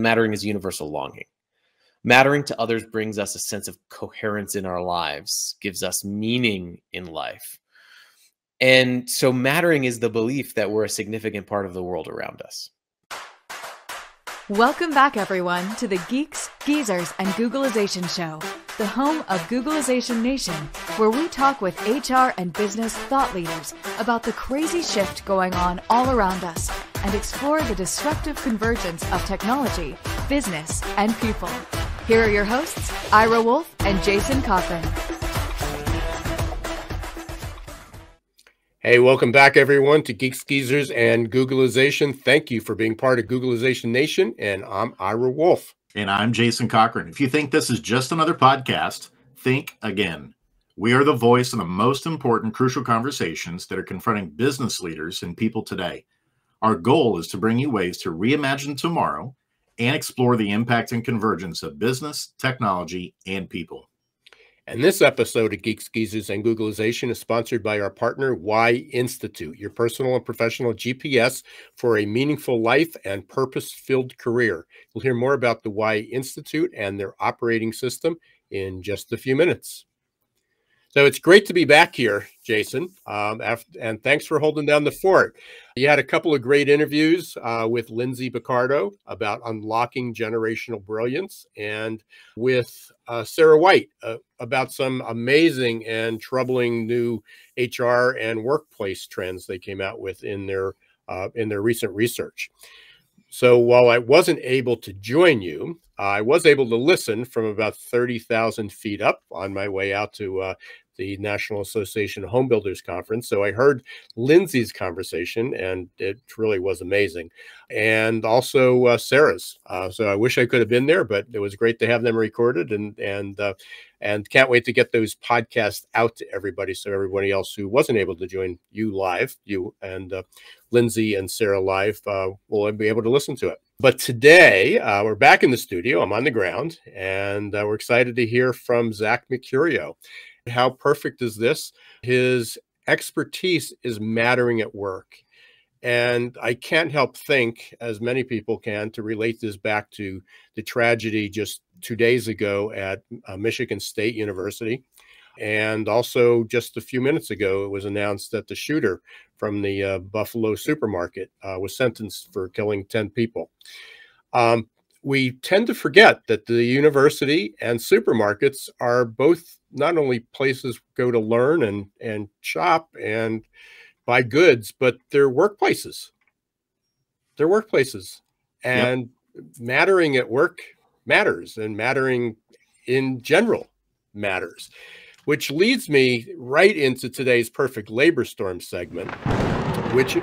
Mattering is universal longing. Mattering to others brings us a sense of coherence in our lives, gives us meaning in life. And so mattering is the belief that we're a significant part of the world around us. Welcome back, everyone, to the Geeks, Geezers, and Googleization Show, the home of Googleization Nation, where we talk with HR and business thought leaders about the crazy shift going on all around us and explore the disruptive convergence of technology, business, and people. Here are your hosts, Ira Wolf and Jason Cochran. Hey, welcome back, everyone, to Geeks, Geezers, and Googleization. Thank you for being part of Googleization Nation, and I'm Ira Wolf. And I'm Jason Cochran. If you think this is just another podcast, think again. We are the voice in the most important, crucial conversations that are confronting business leaders and people today. Our goal is to bring you ways to reimagine tomorrow and explore the impact and convergence of business, technology, and people. And this episode of Geeks, Geezers, and Googleization is sponsored by our partner, Y Institute, your personal and professional GPS for a meaningful life and purpose-filled career. You'll hear more about the Y Institute and their operating system in just a few minutes. So it's great to be back here, Jason, and thanks for holding down the fort. You had a couple of great interviews with Lindsay Picardo about unlocking generational brilliance, and with Sarah White about some amazing and troubling new HR and workplace trends they came out with in their recent research. So while I wasn't able to join you, I was able to listen from about 30,000 feet up on my way out to the National Association of Home Builders Conference. So I heard Lindsay's conversation, and it really was amazing. And also Sarah's. So I wish I could have been there, but it was great to have them recorded, and can't wait to get those podcasts out to everybody, so everybody else who wasn't able to join you live, you and Lindsay and Sarah live, will be able to listen to it. But today, we're back in the studio. I'm on the ground, and we're excited to hear from Zach Mercurio. How perfect is this? His expertise is mattering at work. And I can't help think, as many people can, to relate this back to the tragedy just 2 days ago at Michigan State University. And also just a few minutes ago, it was announced that the shooter from the Buffalo supermarket was sentenced for killing 10 people. We tend to forget that the university and supermarkets are both not only places go to learn and shop and buy goods, but they're workplaces. They're workplaces. And mattering at work matters, and mattering in general matters, which leads me right into today's Perfect Labor Storm segment, which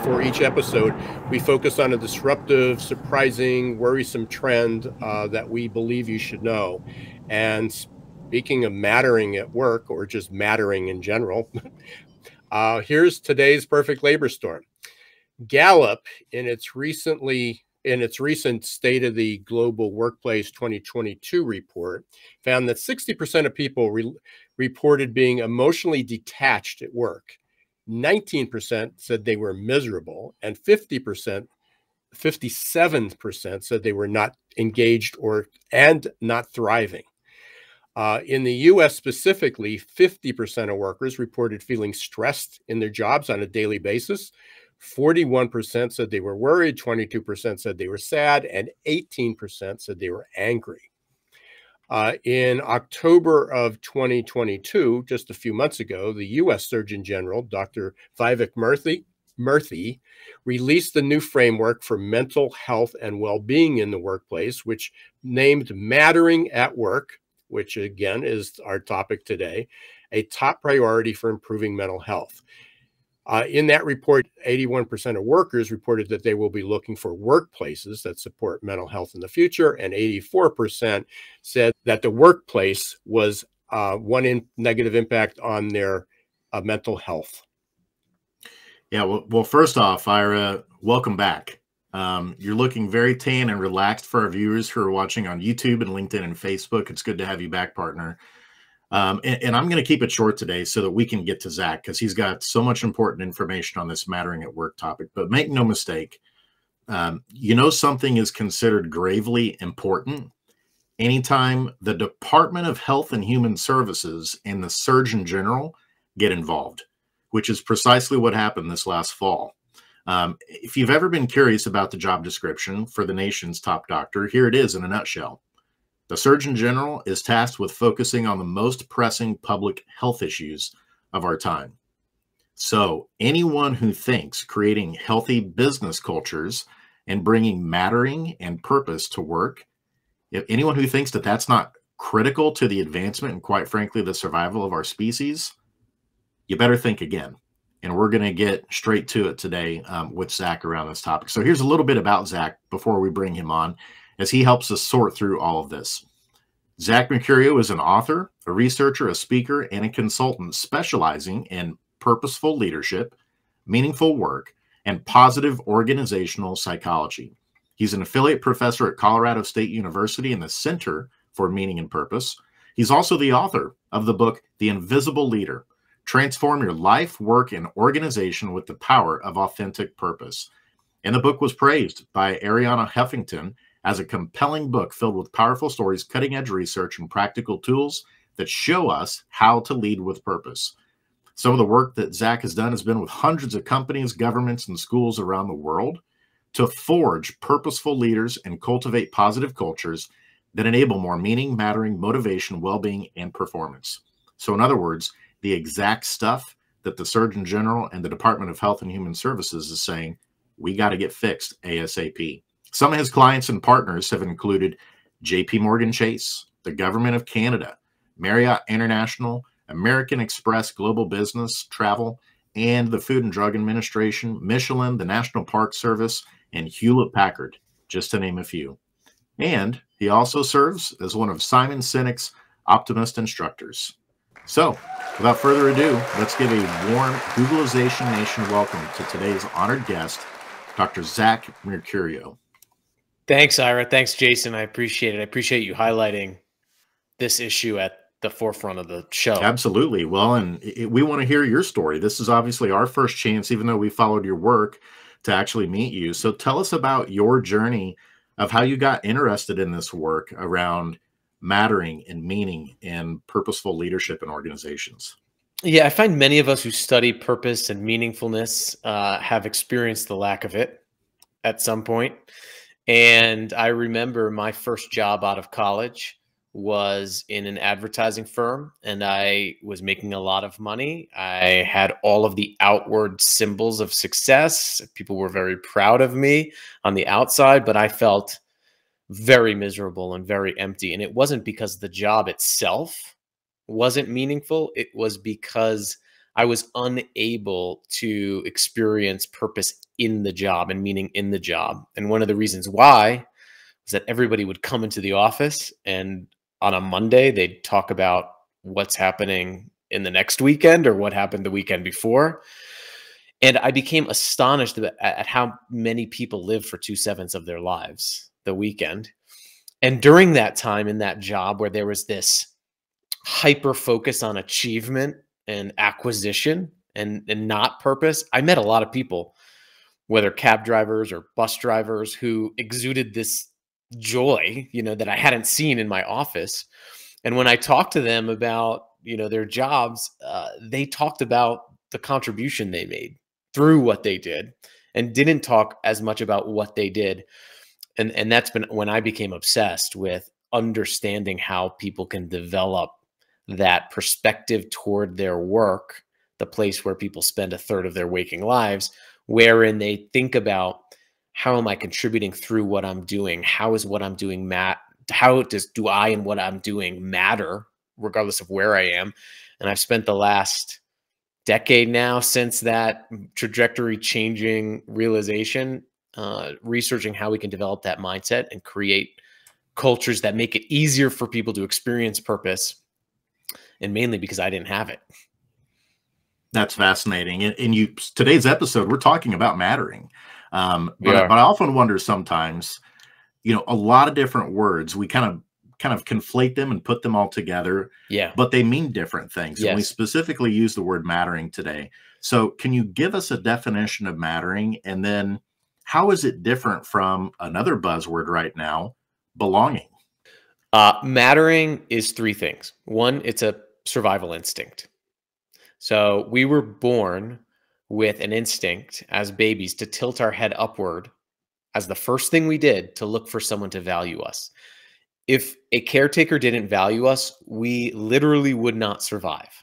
for each episode, we focus on a disruptive, surprising, worrisome trend that we believe you should know. And speaking of mattering at work, or just mattering in general, here's today's Perfect Labor Storm. Gallup, in its recent State of the Global Workplace 2022 report, found that 60% of people reported being emotionally detached at work. 19% said they were miserable, and 57% said they were not engaged and not thriving. In the U.S. specifically, 50% of workers reported feeling stressed in their jobs on a daily basis. 41% said they were worried, 22% said they were sad, and 18% said they were angry. In October of 2022, just a few months ago, the U.S. Surgeon General, Dr. Vivek Murthy, released a new framework for mental health and well-being in the workplace, which named Mattering at Work, which again is our topic today, a top priority for improving mental health. In that report, 81% of workers reported that they will be looking for workplaces that support mental health in the future, and 84% said that the workplace was one negative impact on their mental health. Yeah, well, first off, Ira, welcome back. You're looking very tan and relaxed for our viewers who are watching on YouTube and LinkedIn and Facebook. It's good to have you back, partner. And I'm going to keep it short today so that we can get to Zach, because he's got so much important information on this mattering at work topic. But make no mistake, You know, something is considered gravely important anytime the Department of Health and Human Services and the Surgeon General get involved, which is precisely what happened this last fall. If you've ever been curious about the job description for the nation's top doctor, here it is in a nutshell. The Surgeon General is tasked with focusing on the most pressing public health issues of our time. So anyone who thinks creating healthy business cultures and bringing mattering and purpose to work, if anyone who thinks that that's not critical to the advancement and, quite frankly, the survival of our species, you better think again. And we're going to get straight to it today with Zach around this topic. So here's a little bit about Zach before we bring him on, as he helps us sort through all of this. Zach Mercurio is an author, a researcher, a speaker, and a consultant specializing in purposeful leadership, meaningful work, and positive organizational psychology. He's an affiliate professor at Colorado State University in the Center for Meaning and Purpose. He's also the author of the book, The Invisible Leader: Transform Your Life, Work, and Organization with the Power of Authentic Purpose. And the book was praised by Arianna Huffington as a compelling book filled with powerful stories, cutting-edge research, and practical tools that show us how to lead with purpose. Some of the work that Zach has done has been with hundreds of companies, governments, and schools around the world to forge purposeful leaders and cultivate positive cultures that enable more meaning, mattering, motivation, well-being, and performance. So in other words, the exact stuff that the Surgeon General and the Department of Health and Human Services is saying, we got to get fixed ASAP. Some of his clients and partners have included JP Morgan Chase, the Government of Canada, Marriott International, American Express Global Business Travel, and the Food and Drug Administration, Michelin, the National Park Service, and Hewlett-Packard, just to name a few. And he also serves as one of Simon Sinek's Optimist instructors. So, without further ado, let's give a warm Googleization Nation welcome to today's honored guest, Dr. Zach Mercurio. Thanks, Ira. Thanks, Jason. I appreciate it. I appreciate you highlighting this issue at the forefront of the show. Absolutely. Well, and we want to hear your story. This is obviously our first chance, even though we followed your work, to actually meet you. So tell us about your journey of how you got interested in this work around mattering and meaning and purposeful leadership in organizations. Yeah, I find many of us who study purpose and meaningfulness have experienced the lack of it at some point. And I remember my first job out of college was in an advertising firm, and I was making a lot of money. I had all of the outward symbols of success. People were very proud of me on the outside, but I felt very miserable and very empty. And it wasn't because the job itself wasn't meaningful. It was because I was unable to experience purpose in the job and meaning in the job. And one of the reasons why was that everybody would come into the office, and on a Monday, they'd talk about what's happening in the next weekend or what happened the weekend before. And I became astonished at how many people live for 2/7 of their lives the weekend. And during that time in that job where there was this hyper focus on achievement and acquisition and not purpose, I met a lot of people, whether cab drivers or bus drivers, who exuded this joy, that I hadn't seen in my office. And when I talked to them about, their jobs, they talked about the contribution they made through what they did and didn't talk as much about what they did. And that's been when I became obsessed with understanding how people can develop that perspective toward their work, the place where people spend a third of their waking lives, wherein they think about, how am I contributing through what I'm doing? How is what I'm doing how do I and what I'm doing matter, regardless of where I am? And I've spent the last decade now, since that trajectory changing realization, researching how we can develop that mindset and create cultures that make it easier for people to experience purpose. And mainly because I didn't have it. That's fascinating. And today's episode, we're talking about mattering. But I often wonder sometimes, a lot of different words, we kind of conflate them and put them all together. Yeah. But they mean different things. Yes. And we specifically use the word mattering today. So can you give us a definition of mattering? And then How is it different from another buzzword right now, belonging? Mattering is three things. One, it's a survival instinct. So we were born with an instinct as babies to tilt our head upward as the first thing we did to look for someone to value us. If a caretaker didn't value us, we literally would not survive.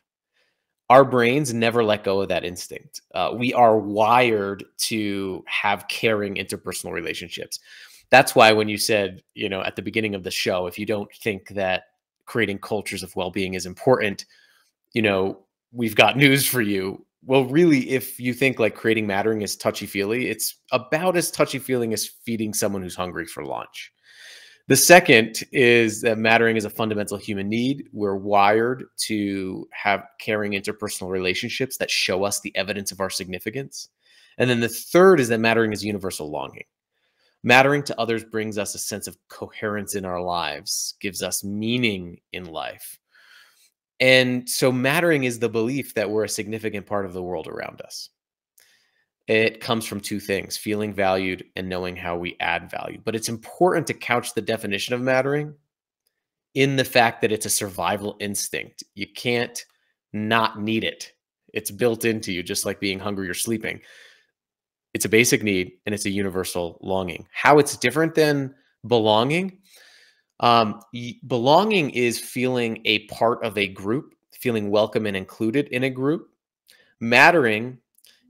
Our brains never let go of that instinct. We are wired to have caring interpersonal relationships. That's why when you said, at the beginning of the show, if you don't think that creating cultures of well-being is important, we've got news for you. Well, really, if you think like creating mattering is touchy-feely, it's about as touchy-feely as feeding someone who's hungry for lunch. The second is that mattering is a fundamental human need. We're wired to have caring interpersonal relationships that show us the evidence of our significance. And then the third is that mattering is universal longing. Mattering to others brings us a sense of coherence in our lives, gives us meaning in life. And so mattering is the belief that we're a significant part of the world around us. It comes from two things: feeling valued and knowing how we add value. But it's important to couch the definition of mattering in the fact that it's a survival instinct. You can't not need it. It's built into you, just like being hungry or sleeping. It's a basic need, and it's a universal longing. How it's different than belonging? Belonging is feeling a part of a group, feeling welcome and included in a group. Mattering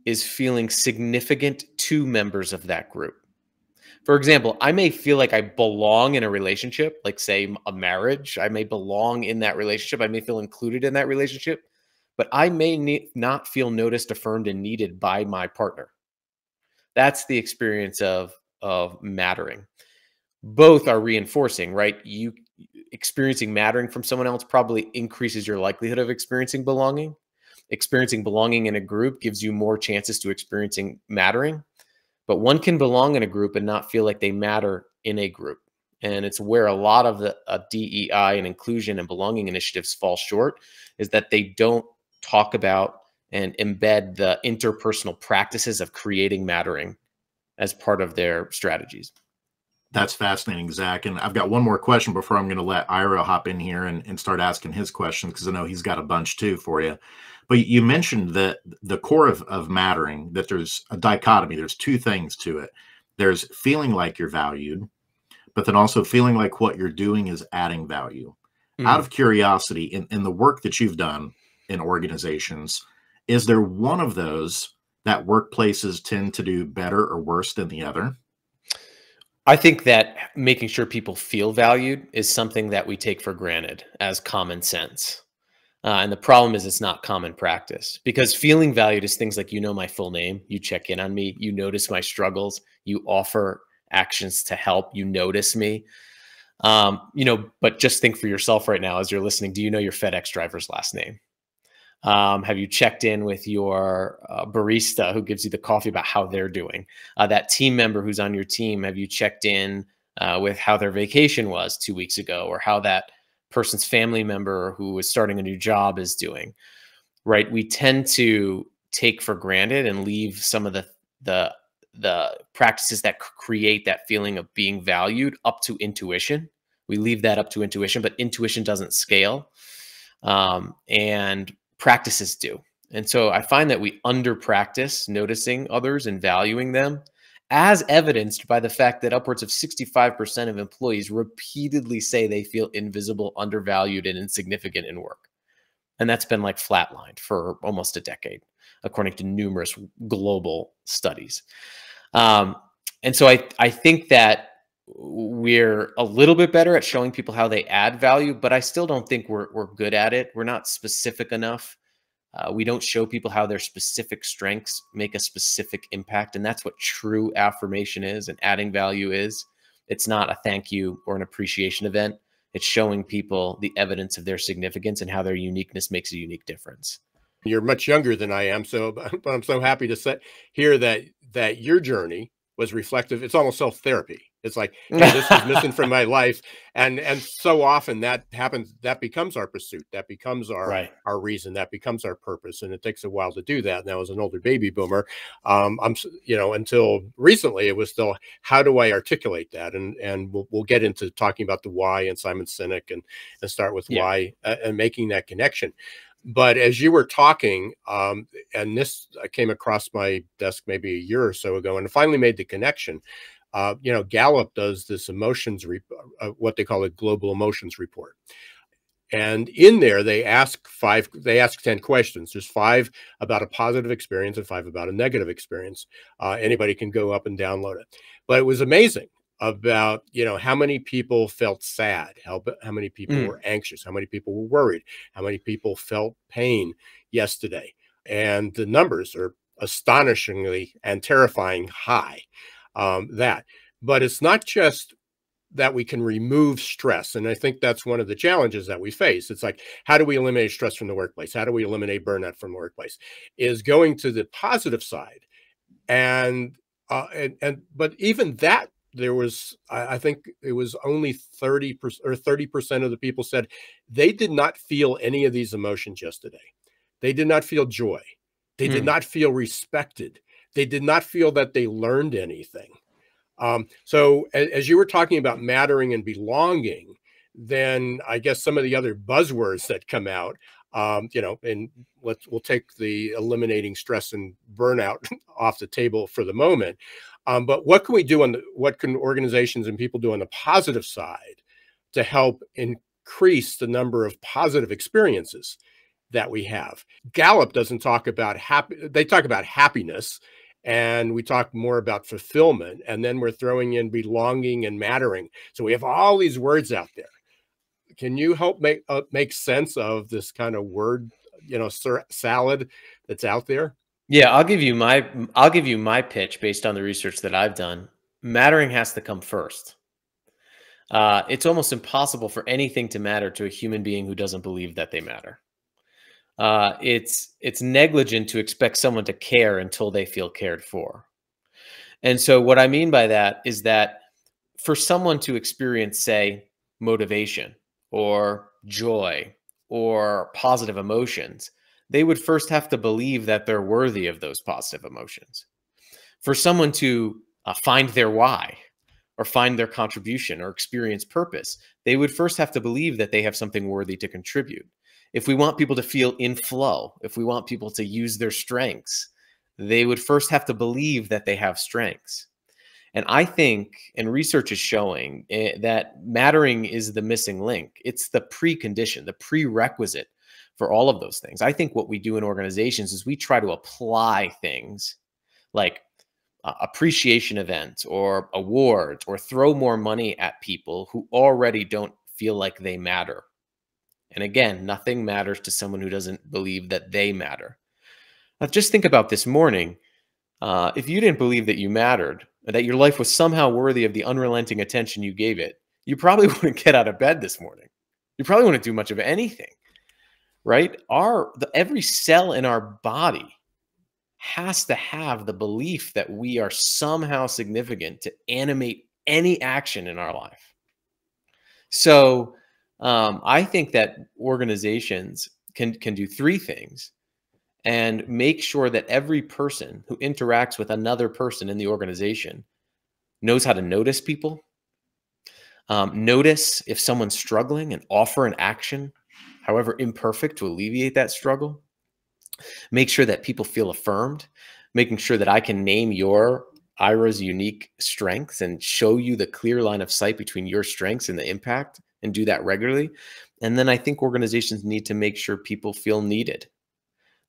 is feeling significant to members of that group. For example, I may feel like I belong in a relationship, like say a marriage. I may belong in that relationship. I may feel included in that relationship, but I may not feel noticed, affirmed, and needed by my partner. That's the experience of mattering. Both are reinforcing, right? You experiencing mattering from someone else probably increases your likelihood of experiencing belonging. Experiencing belonging in a group gives you more chances to experiencing mattering, but one can belong in a group and not feel like they matter in a group. And it's where a lot of the DEI and inclusion and belonging initiatives fall short, is that they don't talk about and embed the interpersonal practices of creating mattering as part of their strategies. That's fascinating, Zach. And I've got one more question before I'm going to let Ira hop in here and start asking his questions, because I know he's got a bunch too for you. But you mentioned that the core of mattering, that there's a dichotomy. There's two things to it. There's feeling like you're valued, but then also feeling like what you're doing is adding value. Out of curiosity, in the work that you've done in organizations, is there one of those that workplaces tend to do better or worse than the other? I think that making sure people feel valued is something that we take for granted as common sense. And the problem is it's not common practice, because feeling valued is things like, my full name, you check in on me, you notice my struggles, you offer actions to help, you notice me. But just think for yourself right now as you're listening, do you know your FedEx driver's last name? Have you checked in with your barista who gives you the coffee about how they're doing? That team member who's on your team, have you checked in with how their vacation was 2 weeks ago, or how that person's family member who is starting a new job is doing? Right? We tend to take for granted and leave some of the practices that create that feeling of being valued up to intuition. We leave that up to intuition, but intuition doesn't scale. And practices do. And so I find that we under practice noticing others and valuing them, as evidenced by the fact that upwards of 65% of employees repeatedly say they feel invisible, undervalued, and insignificant in work. And that's been like flatlined for almost a decade, according to numerous global studies. And so I think that we're a little bit better at showing people how they add value, but I still don't think we're good at it. We're not specific enough. We don't show people how their specific strengths make a specific impact. And that's what true affirmation is and adding value is. It's not a thank you or an appreciation event. It's showing people the evidence of their significance and how their uniqueness makes a unique difference. You're much younger than I am, but I'm so happy to hear that your journey was reflective. It's almost self-therapy. It's like, hey, this was missing from my life. And so often that happens, that becomes our pursuit, that becomes our Right. reason, that becomes our purpose. And it takes a while to do that. Now, as an older baby boomer, until recently, it was still, how do I articulate that? And we'll get into talking about the why and Simon Sinek and start with Yeah. why and making that connection. But as you were talking, and this came across my desk maybe a year or so ago, and finally made the connection. Gallup does this what they call a global emotions report. And in there, they ask 10 questions. There's 5 about a positive experience and 5 about a negative experience. Anybody can go up and download it. But it was amazing about, how many people felt sad, how many people were anxious, how many people were worried, how many people felt pain yesterday. And the numbers are astonishingly and terrifying high. But it's not just that we can remove stress. And I think that's one of the challenges that we face. It's like, how do we eliminate stress from the workplace? How do we eliminate burnout from the workplace? Is going to the positive side. But even that, there was, I think it was only 30% or 30% of the people said they did not feel any of these emotions yesterday. They did not feel joy. They did not feel respected. They did not feel that they learned anything. So as you were talking about mattering and belonging, then I guess some of the other buzzwords that come out, and we'll take the eliminating stress and burnout off the table for the moment. But what can we do what can organizations and people do on the positive side to help increase the number of positive experiences that we have? Gallup doesn't talk about they talk about happiness. And we talk more about fulfillment, and then we're throwing in belonging and mattering. So we have all these words out there. Can you help make sense of this kind of word, salad that's out there? Yeah, I'll give you my pitch based on the research that I've done. Mattering has to come first. It's almost impossible for anything to matter to a human being who doesn't believe that they matter. It's negligent to expect someone to care until they feel cared for. And so what I mean by that is that for someone to experience, say, motivation or joy or positive emotions, they would first have to believe that they're worthy of those positive emotions. For someone to find their why or find their contribution or experience purpose, they would first have to believe that they have something worthy to contribute. If we want people to feel in flow, if we want people to use their strengths, they would first have to believe that they have strengths. And I think, and research is showing that mattering is the missing link. It's the precondition, the prerequisite for all of those things. I think what we do in organizations is we try to apply things like appreciation events or awards or throw more money at people who already don't feel like they matter. And again, nothing matters to someone who doesn't believe that they matter. Now, just think about this morning. If you didn't believe that you mattered, or that your life was somehow worthy of the unrelenting attention you gave it, you probably wouldn't get out of bed this morning. You probably wouldn't do much of anything, right? Every cell in our body has to have the belief that we are somehow significant to animate any action in our life. So I think that organizations can do 3 things and make sure that every person who interacts with another person in the organization knows how to notice people, notice if someone's struggling and offer an action, however imperfect, to alleviate that struggle. Make sure that people feel affirmed, making sure that I can name Ira's unique strengths and show you the clear line of sight between your strengths and the impact, and do that regularly. And then I think organizations need to make sure people feel needed,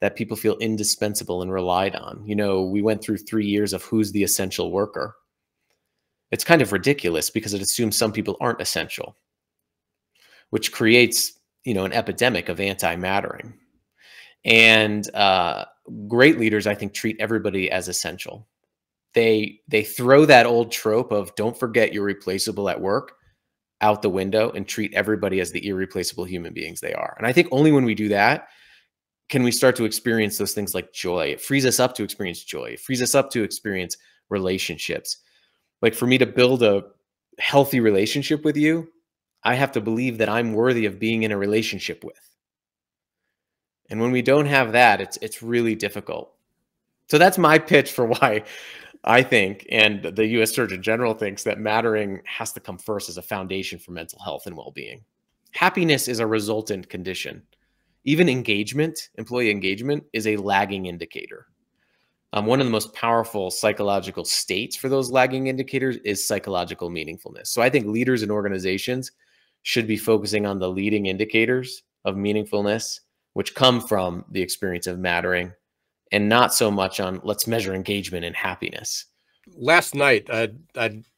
that people feel indispensable and relied on. We went through 3 years of who's the essential worker. It's kind of ridiculous because it assumes some people aren't essential, which creates, an epidemic of anti-mattering. And great leaders, I think, treat everybody as essential. They throw that old trope of don't forget you're replaceable at work out the window and treat everybody as the irreplaceable human beings they are. And I think only when we do that can we start to experience those things like joy. It frees us up to experience joy. It frees us up to experience relationships. Like for me to build a healthy relationship with you, I have to believe that I'm worthy of being in a relationship with. And when we don't have that, it's really difficult. So that's my pitch for why I think, and the US Surgeon General thinks, that mattering has to come first as a foundation for mental health and well-being. Happiness is a resultant condition. Even engagement, employee engagement, is a lagging indicator. One of the most powerful psychological states for those lagging indicators is psychological meaningfulness. So I think leaders and organizations should be focusing on the leading indicators of meaningfulness, which come from the experience of mattering, and not so much on let's measure engagement and happiness. Last night, I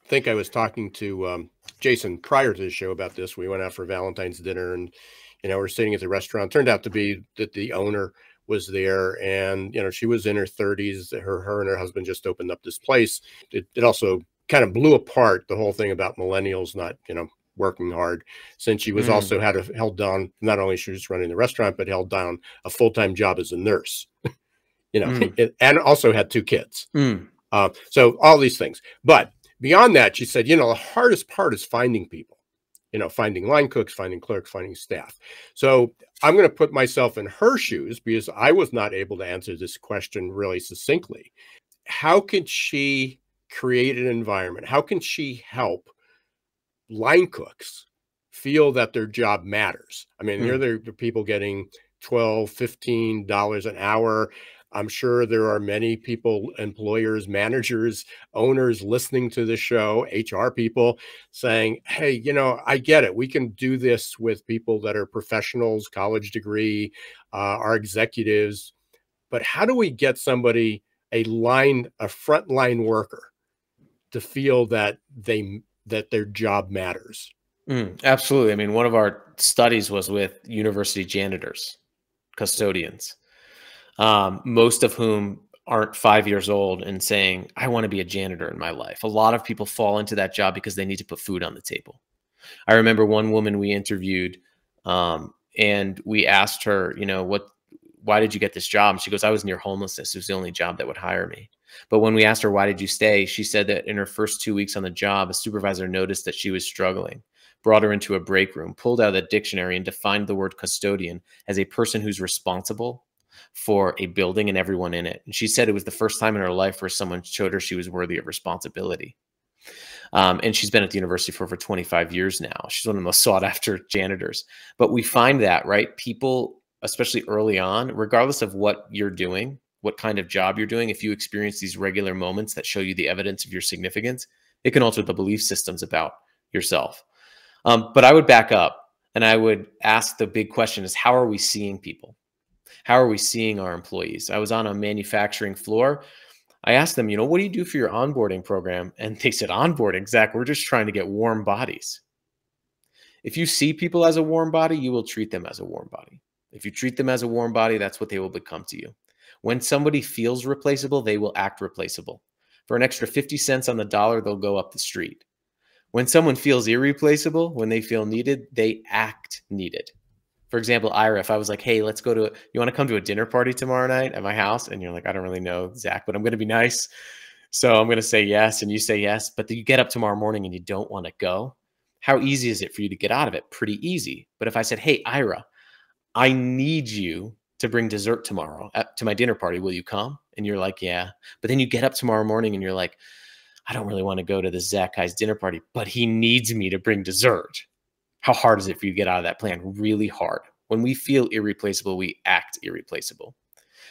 think I was talking to Jason prior to the show about this. We went out for Valentine's dinner, and we're sitting at the restaurant. Turned out to be that the owner was there, and she was in her 30s. Her and her husband just opened up this place. It also kind of blew apart the whole thing about millennials not working hard, since she was also held down. Not only she was running the restaurant, but held down a full-time job as a nurse. And also had 2 kids. So all these things. But beyond that, she said, the hardest part is finding people, finding line cooks, finding clerks, finding staff. So I'm going to put myself in her shoes, because I was not able to answer this question really succinctly. How can she create an environment? How can she help line cooks feel that their job matters? I mean, here are the people getting $12, $15 an hour. I'm sure there are many people, employers, managers, owners listening to the show, HR people saying, hey, I get it. We can do this with people that are professionals, college degree, our executives. But how do we get somebody, a frontline worker, to feel that their job matters? Absolutely. I mean, one of our studies was with university janitors, custodians, most of whom aren't 5 years old and saying, I want to be a janitor in my life. A lot of people fall into that job because they need to put food on the table. I remember one woman we interviewed, and we asked her, why did you get this job? And she goes, I was near homelessness. It was the only job that would hire me. But when we asked her, why did you stay? She said that in her first 2 weeks on the job, a supervisor noticed that she was struggling, brought her into a break room, pulled out a dictionary, and defined the word custodian as a person who's responsible for a building and everyone in it. And she said it was the first time in her life where someone showed her she was worthy of responsibility. And she's been at the university for over 25 years now. She's one of the most sought after janitors. But we find that, right? People, especially early on, regardless of what you're doing, what kind of job you're doing, if you experience these regular moments that show you the evidence of your significance, it can alter the belief systems about yourself. But I would back up and I would ask the big question is, how are we seeing people? How are we seeing our employees? I was on a manufacturing floor. I asked them, what do you do for your onboarding program? And they said, onboarding, Zach, we're just trying to get warm bodies. If you see people as a warm body, you will treat them as a warm body. If you treat them as a warm body, that's what they will become to you. When somebody feels replaceable, they will act replaceable. For an extra 50 cents on the dollar, they'll go up the street. When someone feels irreplaceable, when they feel needed, they act needed. For example, Ira, if I was like, hey, let's go to, you want to come to a dinner party tomorrow night at my house? And you're like, I don't really know, Zach, but I'm going to be nice. So I'm going to say yes. And you say yes, but you get up tomorrow morning and you don't want to go. How easy is it for you to get out of it? Pretty easy. But if I said, hey, Ira, I need you to bring dessert tomorrow to my dinner party. Will you come? And you're like, yeah. But then you get up tomorrow morning and you're like, I don't really want to go to the Zach guy's dinner party, but he needs me to bring dessert. How hard is it for you to get out of that plan? Really hard. When we feel irreplaceable, we act irreplaceable.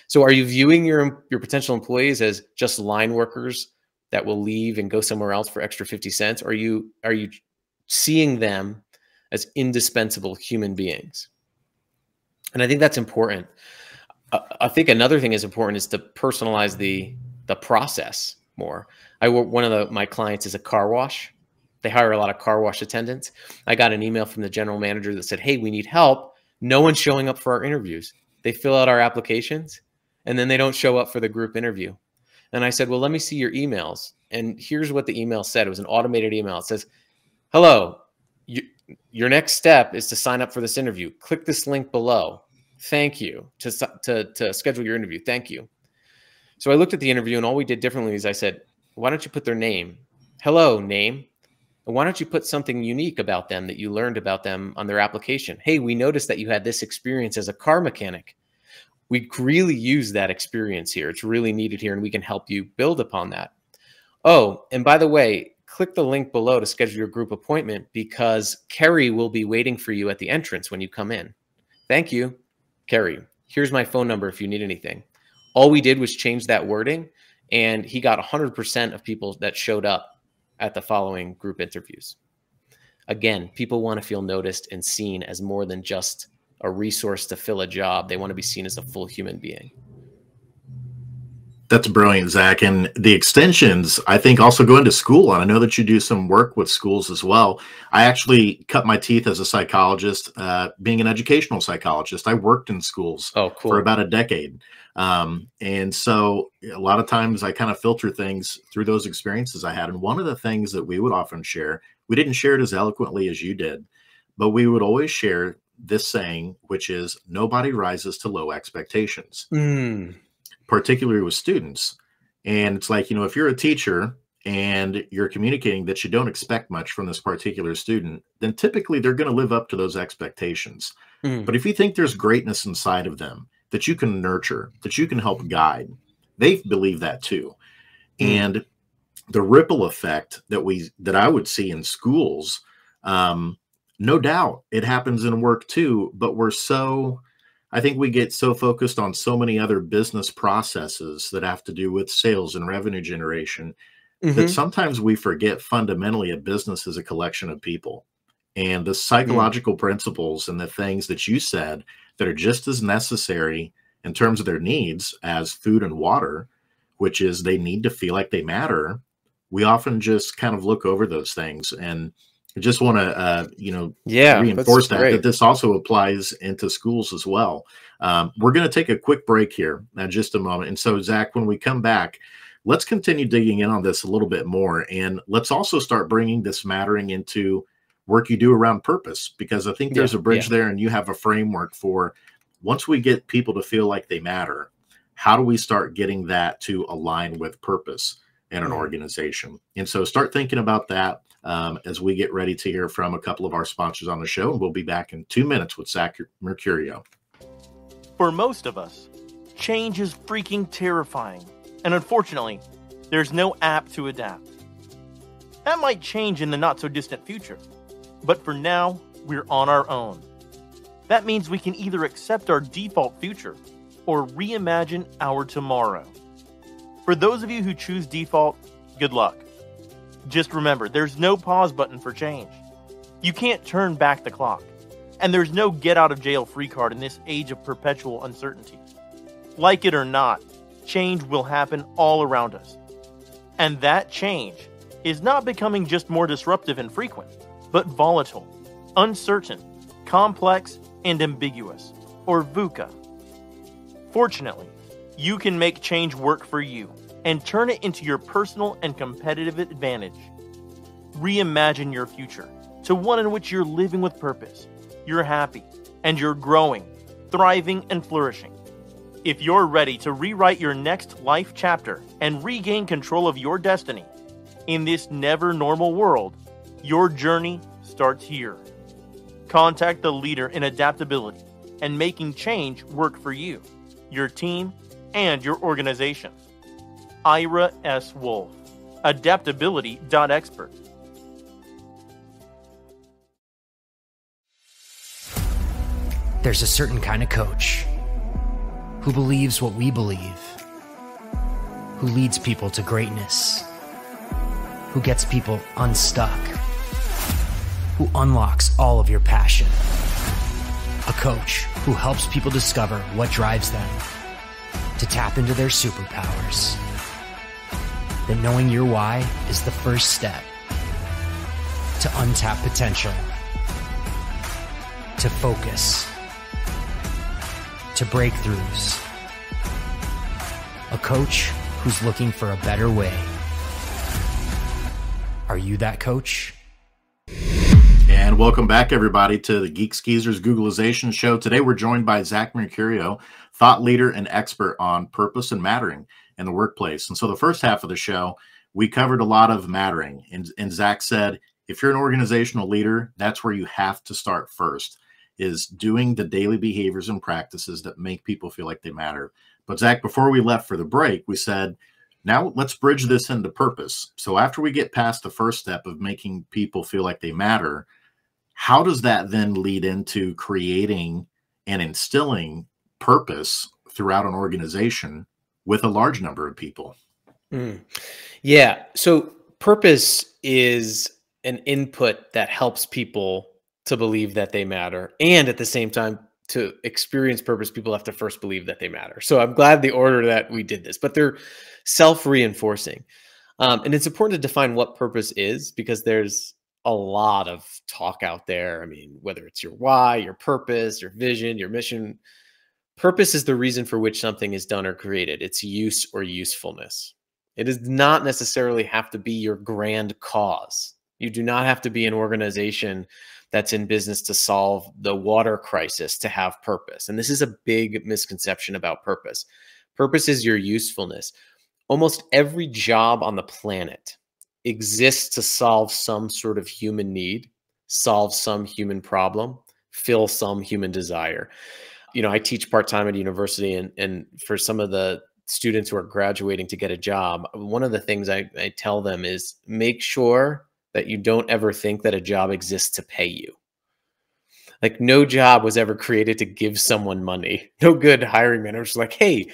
So are you viewing your potential employees as just line workers that will leave and go somewhere else for extra 50 cents? Or are you seeing them as indispensable human beings? And I think that's important. I think another thing is important is to personalize the process more. One of my clients is a car wash. They hire a lot of car wash attendants. I got an email from the general manager that said, hey, we need help. No one's showing up for our interviews. They fill out our applications and then they don't show up for the group interview. And I said, well, let me see your emails. And here's what the email said. It was an automated email. It says, hello, your next step is to sign up for this interview. Click this link below. Thank you to schedule your interview. Thank you. So I looked at the interview and all we did differently is I said, why don't you put their name? Hello, name. And why don't you put something unique about them that you learned about them on their application? Hey, we noticed that you had this experience as a car mechanic. We really use that experience here. It's really needed here, and we can help you build upon that. Oh, and by the way, click the link below to schedule your group appointment, because Kerry will be waiting for you at the entrance when you come in. Thank you, Kerry. Here's my phone number if you need anything. All we did was change that wording, and he got 100% of people that showed up at the following group interviews. Again, people want to feel noticed and seen as more than just a resource to fill a job. They want to be seen as a full human being. That's brilliant, Zach. And the extensions, I think, also go into school. And I know that you do some work with schools as well. I actually cut my teeth as a psychologist, being an educational psychologist. I worked in schools for about a decade. And so a lot of times I kind of filter things through those experiences I had. And one of the things that we would often share, we didn't share it as eloquently as you did, but we would always share this saying, which is, nobody rises to low expectations. Particularly with students. And it's like, you know, if you're a teacher and you're communicating that you don't expect much from this particular student, then typically they're going to live up to those expectations. But if you think there's greatness inside of them that you can nurture, that you can help guide, they believe that too. And the ripple effect that I would see in schools, no doubt it happens in work too, but I think we get so focused on so many other business processes that have to do with sales and revenue generation that sometimes we forget fundamentally a business is a collection of people. And the psychological principles and the things that you said that are just as necessary in terms of their needs as food and water, which is they need to feel like they matter. We often just kind of look over those things. And I just want to, reinforce that this also applies into schools as well. We're going to take a quick break here in just a moment. And so, Zach, when we come back, let's continue digging in on this a little bit more. And let's also start bringing this mattering into work you do around purpose, because I think there's a bridge there, and you have a framework for once we get people to feel like they matter, how do we start getting that to align with purpose in an organization? And so start thinking about that as we get ready to hear from a couple of our sponsors on the show. And we'll be back in 2 minutes with Zach Mercurio. For most of us, change is freaking terrifying. And unfortunately, there's no app to adapt. That might change in the not-so-distant future. But for now, we're on our own. That means we can either accept our default future or reimagine our tomorrow. For those of you who choose default, good luck. Just remember, there's no pause button for change. You can't turn back the clock. And there's no get-out-of-jail-free card in this age of perpetual uncertainty. Like it or not, change will happen all around us. And that change is not becoming just more disruptive and frequent, but volatile, uncertain, complex, and ambiguous, or VUCA. Fortunately, you can make change work for you and turn it into your personal and competitive advantage. Reimagine your future to one in which you're living with purpose, you're happy, and you're growing, thriving, and flourishing. If you're ready to rewrite your next life chapter and regain control of your destiny in this never normal world, your journey starts here. Contact the leader in adaptability and making change work for you, your team, and your organization. Ira S. Wolf, adaptability.expert. There's a certain kind of coach who believes what we believe, who leads people to greatness, who gets people unstuck, who unlocks all of your passion. A coach who helps people discover what drives them, to tap into their superpowers. That knowing your why is the first step to untap potential, to focus, to breakthroughs. A coach who's looking for a better way. Are you that coach? And welcome back, everybody, to the Geeks Geezers Googlization Show. Today, we're joined by Zach Mercurio, thought leader and expert on purpose and mattering in the workplace. And so the first half of the show, we covered a lot of mattering. And Zach said, If you're an organizational leader, that's where you have to start first, is doing the daily behaviors and practices that make people feel like they matter. But Zach, before we left for the break, we said, now let's bridge this into purpose. So after we get past the first step of making people feel like they matter, how does that then lead into creating and instilling purpose throughout an organization with a large number of people? Yeah. So purpose is an input that helps people to believe that they matter. And at the same time, to experience purpose, people have to first believe that they matter. So I'm glad the order that we did this, but they're self-reinforcing. And it's important to define what purpose is, because there's a lot of talk out there. I mean, whether it's your why, your purpose, your vision, your mission, purpose is the reason for which something is done or created, its use or usefulness. It does not necessarily have to be your grand cause. You do not have to be an organization that's in business to solve the water crisis to have purpose. And this is a big misconception about purpose. Purpose is your usefulness. Almost every job on the planet exists to solve some sort of human need, solve some human problem, fill some human desire. You know, I teach part-time at university, and for some of the students who are graduating to get a job, one of the things I tell them is make sure that you don't ever think that a job exists to pay you. Like, no job was ever created to give someone money. No good hiring manager is like, hey,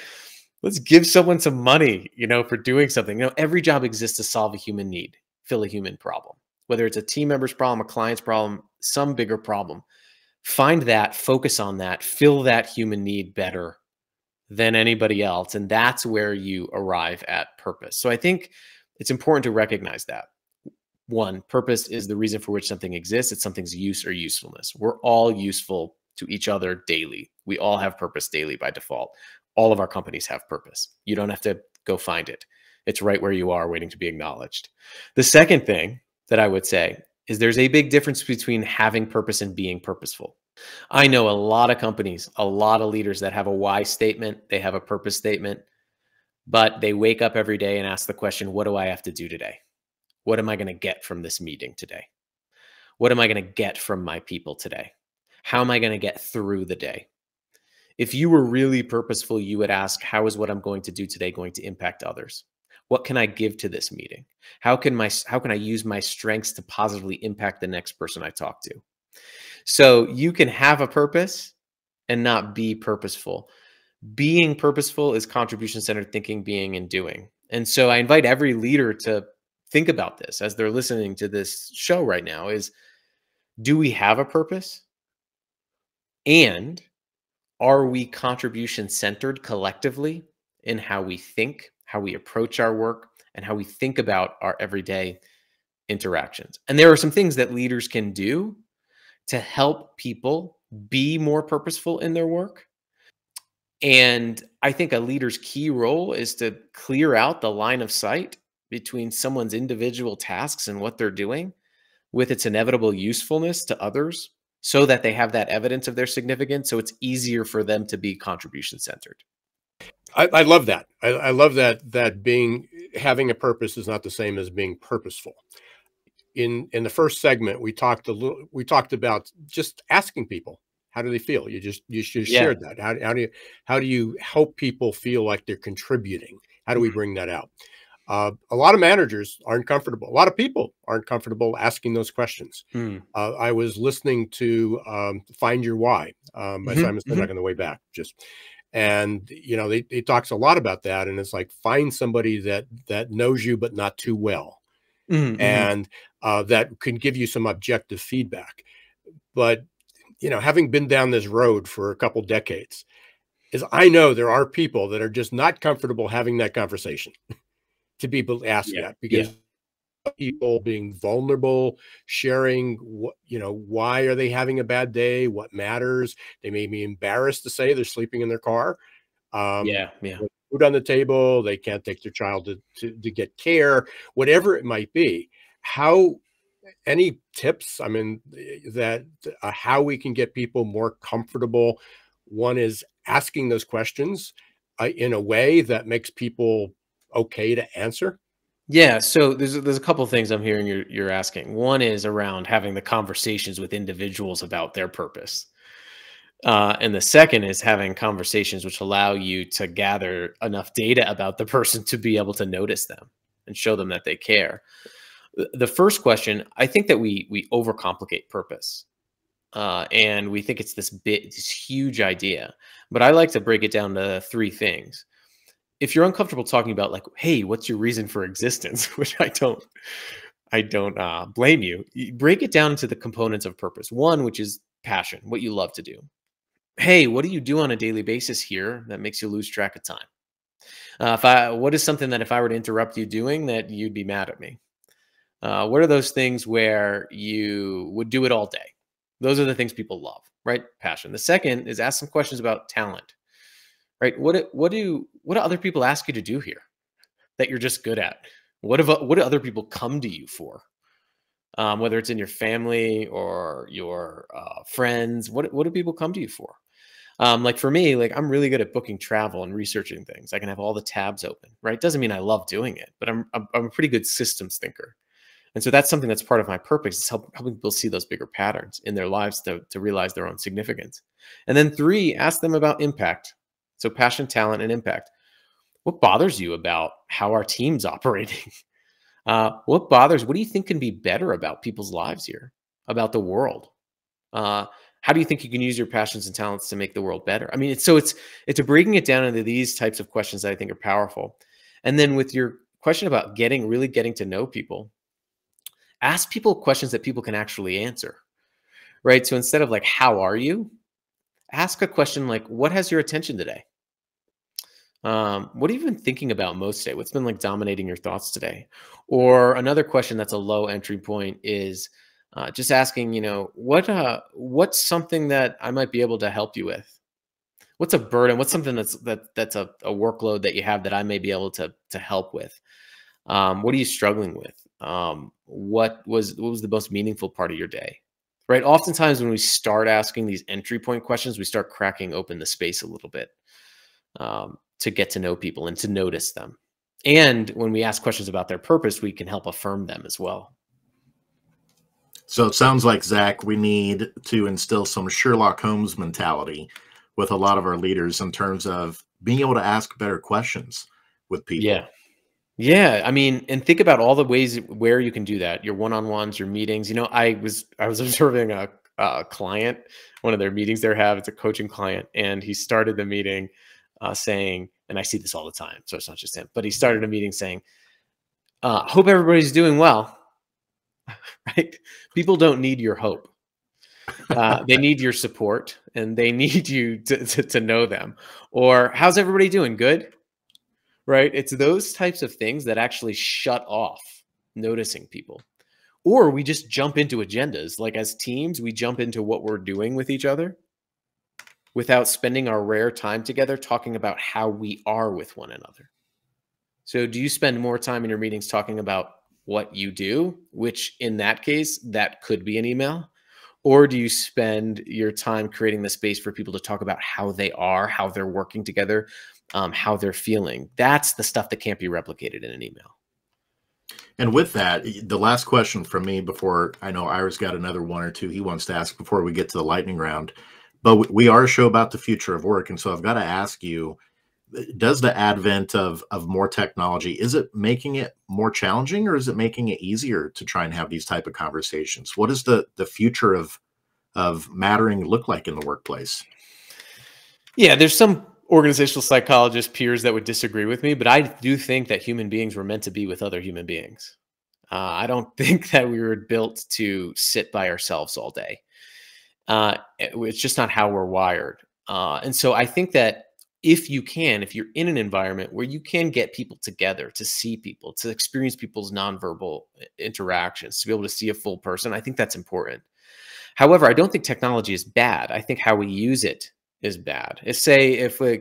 let's give someone some money, you know, for doing something. You know, every job exists to solve a human need, fill a human problem, whether it's a team member's problem, a client's problem, some bigger problem. Find that, focus on that, fill that human need better than anybody else. And that's where you arrive at purpose. So I think it's important to recognize that. One, purpose is the reason for which something exists. It's something's use or usefulness. We're all useful to each other daily. We all have purpose daily by default. All of our companies have purpose. You don't have to go find it. It's right where you are, waiting to be acknowledged. The second thing that I would say is there's a big difference between having purpose and being purposeful. I know a lot of companies, a lot of leaders that have a why statement, they have a purpose statement, but they wake up every day and ask the question, what do I have to do today? What am I going to get from this meeting today? What am I going to get from my people today? How am I going to get through the day? If you were really purposeful, you would ask, how is what I'm going to do today going to impact others? What can I give to this meeting? How can I use my strengths to positively impact the next person I talk to? So you can have a purpose and not be purposeful. Being purposeful is contribution-centered thinking, being, and doing. And so I invite every leader to think about this as they're listening to this show right now is, do we have a purpose? And are we contribution-centered collectively in how we think, how we approach our work, and how we think about our everyday interactions? And there are some things that leaders can do to help people be more purposeful in their work. And I think a leader's key role is to clear out the line of sight between someone's individual tasks and what they're doing with its inevitable usefulness to others, so that they have that evidence of their significance, so it's easier for them to be contribution-centered. I love that. I love that having a purpose is not the same as being purposeful. In the first segment, we talked about just asking people, how do they feel? You shared that. How do you help people feel like they're contributing? How do we bring that out? A lot of managers aren't comfortable. A lot of people aren't comfortable asking those questions. I was listening to Find Your Why by Simon Sinek on the way back. And you know, he talks a lot about that, and it's like, find somebody that knows you but not too well, and that can give you some objective feedback. But you know, having been down this road for a couple decades, is I know there are people that are just not comfortable having that conversation to be asked that, because people being vulnerable, sharing what, you know, why are they having a bad day, what matters. They may be embarrassed to say they're sleeping in their car. Food on the table, they can't take their child to get care, whatever it might be. Any tips, I mean, that how we can get people more comfortable? One is asking those questions in a way that makes people okay to answer. Yeah, so there's a couple things I'm hearing you're asking. One is around having the conversations with individuals about their purpose. And the second is having conversations which allow you to gather enough data about the person to be able to notice them and show them that they care. The first question, I think that we overcomplicate purpose, and we think it's this huge idea. But I like to break it down to three things. If you're uncomfortable talking about like, hey, what's your reason for existence, which I don't blame you. You break it down into the components of purpose. One, which is passion, what you love to do. Hey, what do you do on a daily basis here that makes you lose track of time? What is something that if I were to interrupt you doing that you'd be mad at me? What are those things where you would do it all day? Those are the things people love, right? Passion. The second is ask some questions about talent, right? What do other people ask you to do here that you're just good at? What do other people come to you for? Whether it's in your family or your friends, what do people come to you for? Like for me, like I'm really good at booking travel and researching things. I can have all the tabs open, right? Doesn't mean I love doing it, but I'm a pretty good systems thinker. And so that's something that's part of my purpose is helping people see those bigger patterns in their lives to realize their own significance. And then three, ask them about impact. So passion, talent, and impact. What bothers you about how our team's operating? What do you think can be better about people's lives here, about the world? How do you think you can use your passions and talents to make the world better? I mean, it's a breaking it down into these types of questions that I think are powerful. And then with your question about really getting to know people, ask people questions that people can actually answer, right? So instead of like, how are you? Ask a question like, what has your attention today? What have you been thinking about most today? What's been like dominating your thoughts today? Or another question that's a low entry point is just asking, what's something that I might be able to help you with? What's a burden? What's something that's a workload that you have that I may be able to help with? What are you struggling with? What was the most meaningful part of your day? Right. Oftentimes when we start asking these entry point questions, we start cracking open the space a little bit to get to know people and to notice them. And when we ask questions about their purpose, we can help affirm them as well. So it sounds like, Zach, we need to instill some Sherlock Holmes mentality with a lot of our leaders in terms of being able to ask better questions with people. Yeah. Yeah, I mean, and think about all the ways where you can do that. Your one-on-ones, your meetings. I was observing a client, one of their meetings they have. It's a coaching client, and he started the meeting saying, and I see this all the time, so it's not just him, but he started a meeting saying, "Hope everybody's doing well." Right? People don't need your hope. They need your support, and they need you to know them. Or, how's everybody doing? Good. Right? It's those types of things that actually shut off noticing people. Or we just jump into agendas. Like as teams, we jump into what we're doing with each other without spending our rare time together talking about how we are with one another. So do you spend more time in your meetings talking about what you do, which in that case, that could be an email? Or do you spend your time creating the space for people to talk about how they are, how they're working together, how they're feeling? That's the stuff that can't be replicated in an email. And with that, the last question from me before I know Ira's got another one or two he wants to ask before we get to the lightning round. But we are a show about the future of work. And so I've got to ask you, does the advent of more technology, is it making it more challenging or is it making it easier to try and have these type of conversations? What does the future of mattering look like in the workplace? Yeah, there's some organizational psychologist peers that would disagree with me, but I do think that human beings were meant to be with other human beings. I don't think that we were built to sit by ourselves all day. It's just not how we're wired. And so I think that if you're in an environment where you can get people together to see people, to experience people's nonverbal interactions, to be able to see a full person, I think that's important. However, I don't think technology is bad. I think how we use it is bad.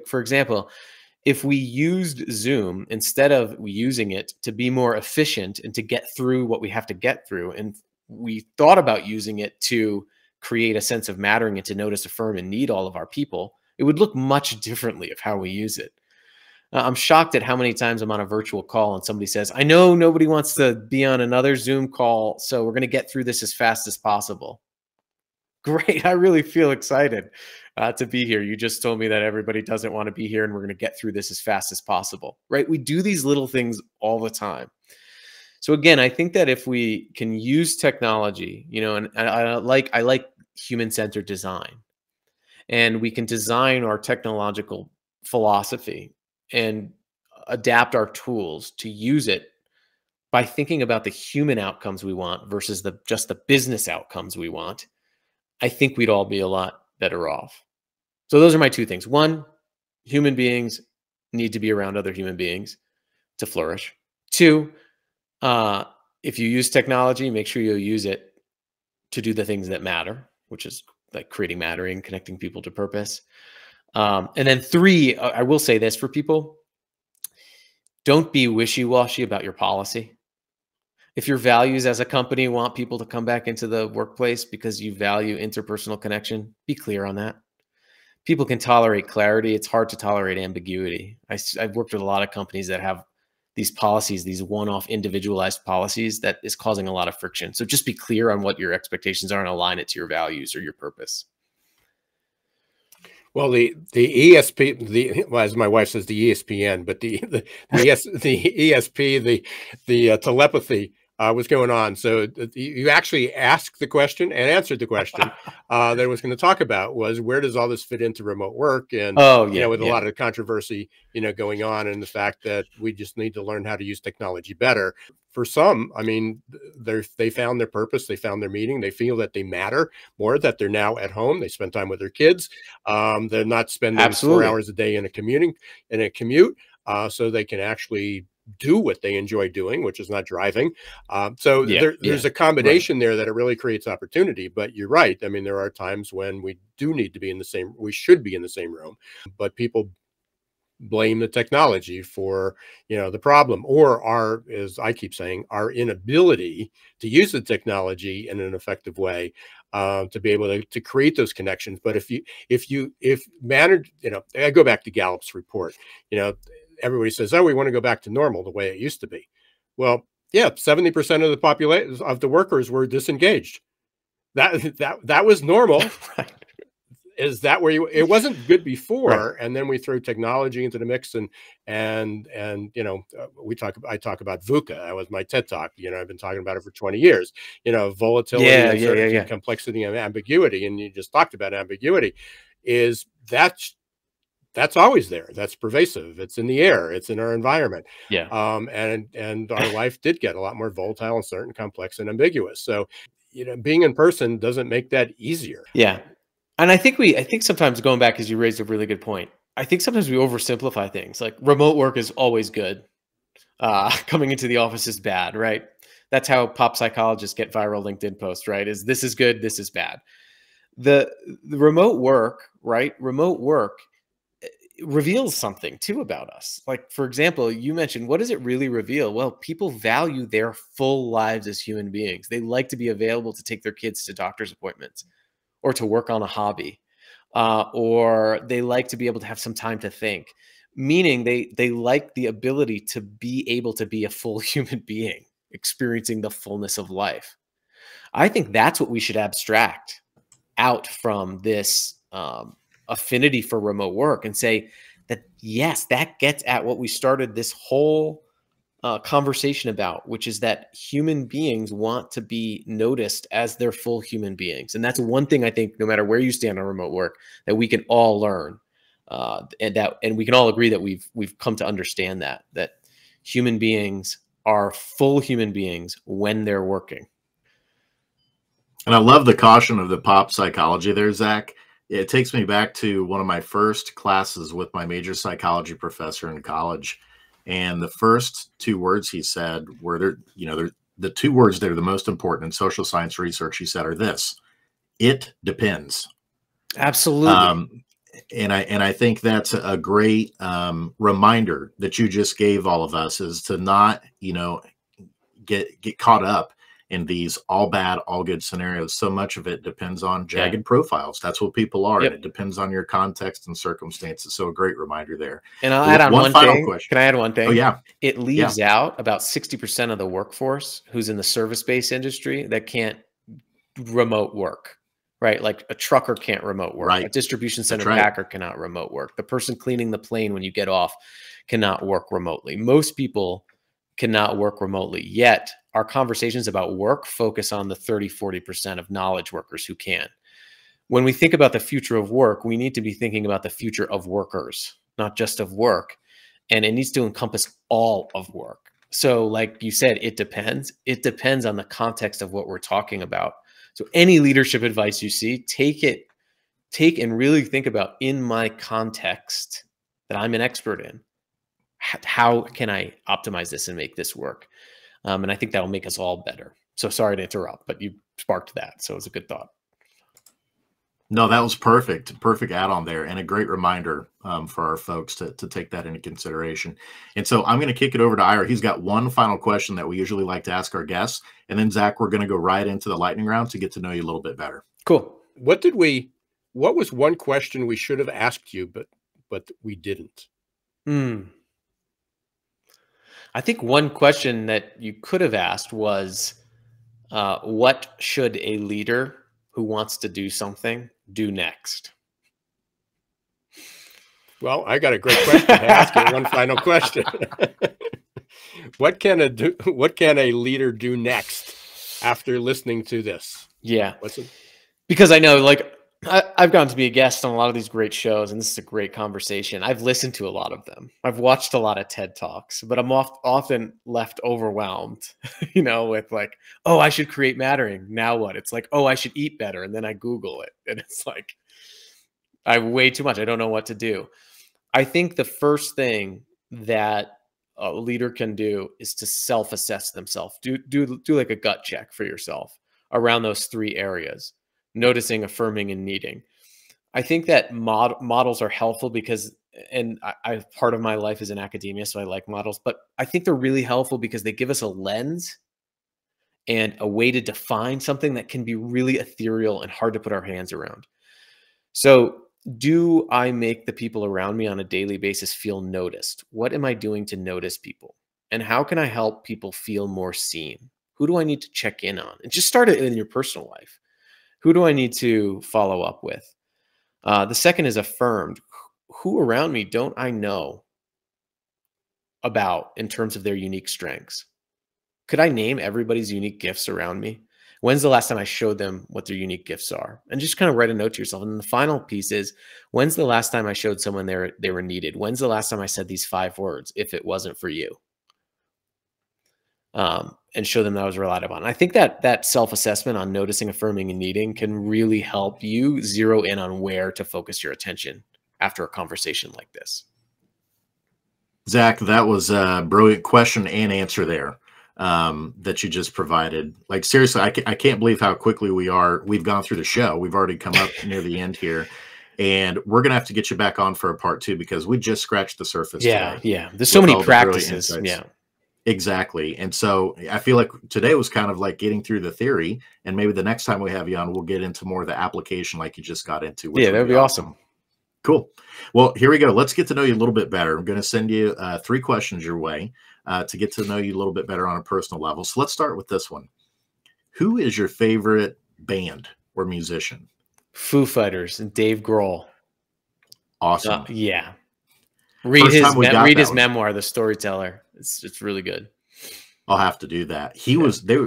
For example, if we used Zoom instead of using it to be more efficient and to get through what we have to get through, and we thought about using it to create a sense of mattering and to notice, affirm, and need all of our people, it would look much differently of how we use it. I'm shocked at how many times I'm on a virtual call and somebody says, I know nobody wants to be on another Zoom call, so we're going to get through this as fast as possible. Great. I really feel excited to be here. You just told me that everybody doesn't want to be here and we're going to get through this as fast as possible, right? We do these little things all the time. So again, I think that if we can use technology, you know, and I like human-centered design, and we can design our technological philosophy and adapt our tools to use it by thinking about the human outcomes we want versus just the business outcomes we want, I think we'd all be a lot better off. So those are my two things. One, human beings need to be around other human beings to flourish. Two, if you use technology, make sure you use it to do the things that matter, which is like creating mattering, connecting people to purpose. And then three, I will say this for people, don't be wishy-washy about your policy. If your values as a company want people to come back into the workplace because you value interpersonal connection, be clear on that. People can tolerate clarity. It's hard to tolerate ambiguity. I've worked with a lot of companies that have these policies, these one-off individualized policies that is causing a lot of friction. So just be clear on what your expectations are and align it to your values or your purpose. Well, the ESP, well, as my wife says, the ESPN, but the ESP, the telepathy was going on. So you actually asked the question and answered the question that I was going to talk about was, where does all this fit into remote work? And, you know, with a lot of controversy, you know, going on, and the fact that we just need to learn how to use technology better. For some, I mean, they found their purpose, they found their meaning, they feel that they matter more, that they're now at home, they spend time with their kids. They're not spending 4 hours a day in a commute, so they can actually do what they enjoy doing, which is not driving. So there's a combination there that it really creates opportunity. But you're right. I mean, there are times when we do need to be in the same, we should be in the same room, but people blame the technology for, you know, the problem, or our, as I keep saying, our inability to use the technology in an effective way to be able to create those connections. But if managed, you know, I go back to Gallup's report, you know, everybody says, oh, we want to go back to normal the way it used to be. Well, yeah, 70% of the population of the workers were disengaged. That was normal. Right. Is that where it wasn't good before, right. And then we threw technology into the mix, and you know, I talk about VUCA. That was my TED talk. You know, I've been talking about it for 20 years. You know, volatility, uncertainty, complexity, and ambiguity. And you just talked about ambiguity. That's always there. That's pervasive. It's in the air. It's in our environment. Yeah. And our life did get a lot more volatile, uncertain, complex, and ambiguous. So, you know, being in person doesn't make that easier. Yeah. And I think sometimes, going back, because you raised a really good point, I think sometimes we oversimplify things. Like, remote work is always good. Coming into the office is bad, right? That's how pop psychologists get viral LinkedIn posts, right? This is good, this is bad. The remote work, right? Remote work reveals something too about us. Like, for example, you mentioned, what does it really reveal? Well, people value their full lives as human beings. They like to be available to take their kids to doctor's appointments, or to work on a hobby, or they like to be able to have some time to think, meaning they like the ability to be able to be a full human being, experiencing the fullness of life. I think that's what we should abstract out from this affinity for remote work, and say that, yes, that gets at what we started this whole conversation about, which is that human beings want to be noticed as their full human beings. And that's one thing I think, no matter where you stand on remote work, that we can all learn, and we can all agree that we've come to understand that human beings are full human beings when they're working. And I love the caution of the pop psychology there, Zach. It takes me back to one of my first classes with my major psychology professor in college. And the first two words he said were, the two words that are the most important in social science research, he said, are this: it depends. Absolutely. And I think that's a great reminder that you just gave all of us, is to not, get caught up in these all bad, all good scenarios. So much of it depends on jagged profiles. That's what people are. And it depends on your context and circumstances. So a great reminder there. And I'll add on one final thing. question. Can I add one thing? Oh, yeah. It leaves out about 60% of the workforce who's in the service-based industry that can't remote work, right? Like a trucker can't remote work. Right. A distribution center That's right. packer cannot remote work. The person cleaning the plane when you get off cannot work remotely. Most people cannot work remotely, yet our conversations about work focus on the 30-40% of knowledge workers who can. When we think about the future of work, we need to be thinking about the future of workers, not just of work. And it needs to encompass all of work. So like you said, it depends. It depends on the context of what we're talking about. So any leadership advice you see, take and really think about, in my context that I'm an expert in, how can I optimize this and make this work? And I think that'll make us all better. So sorry to interrupt, but you sparked that. So it was a good thought. No, that was perfect. Perfect add-on there, and a great reminder for our folks to take that into consideration. And so I'm going to kick it over to Ira. He's got one final question that we usually like to ask our guests. And then, Zach, we're going to go right into the lightning round to get to know you a little bit better. Cool. What was one question we should have asked you, but we didn't? I think one question that you could have asked was, what should a leader who wants to do something do next? Well, I got a great question to ask you. One final question. What can a leader do next after listening to this? Yeah. Because I know, like, I've gotten to be a guest on a lot of these great shows, and this is a great conversation. I've listened to a lot of them. I've watched a lot of TED Talks, but I'm often left overwhelmed, with like, oh, I should create mattering. Now what? It's like, oh, I should eat better. And then I Google it, and it's like, I have way too much. I don't know what to do. I think the first thing that a leader can do is to self-assess themselves. Do like a gut check for yourself around those three areas: noticing, affirming, and needing. I think that models are helpful because, and I part of my life is in academia, so I like models, but I think they're really helpful because they give us a lens and a way to define something that can be really ethereal and hard to put our hands around. So do I make the people around me on a daily basis feel noticed? What am I doing to notice people? And how can I help people feel more seen? Who do I need to check in on? And just start it in your personal life. Who do I need to follow up with? The second is affirmed. Who around me don't I know about in terms of their unique strengths? Could I name everybody's unique gifts around me? When's the last time I showed them what their unique gifts are? And just kind of write a note to yourself. And the final piece is, when's the last time I showed someone they were needed? When's the last time I said these 5 words, if it wasn't for you? And show them that I was relied upon. I think that self-assessment on noticing, affirming, and needing can really help you zero in on where to focus your attention after a conversation like this. Zach, that was a brilliant question and answer there that you just provided. Like, seriously, I can't believe how quickly we've gone through the show. We've already come up near the end here. And we're going to have to get you back on for a part 2 because we just scratched the surface today. Yeah. There's so many practices. Yeah. Exactly. And so I feel like today was kind of like getting through the theory, and maybe the next time we have you on, we'll get into more of the application like you just got into. Yeah, that'd be awesome. Cool. Well, here we go. Let's get to know you a little bit better. I'm going to send you 3 questions your way to get to know you a little bit better on a personal level. So let's start with this one. Who is your favorite band or musician? Foo Fighters and Dave Grohl. Awesome. Yeah. Read his memoir, The Storyteller. It's really good. I'll have to do that.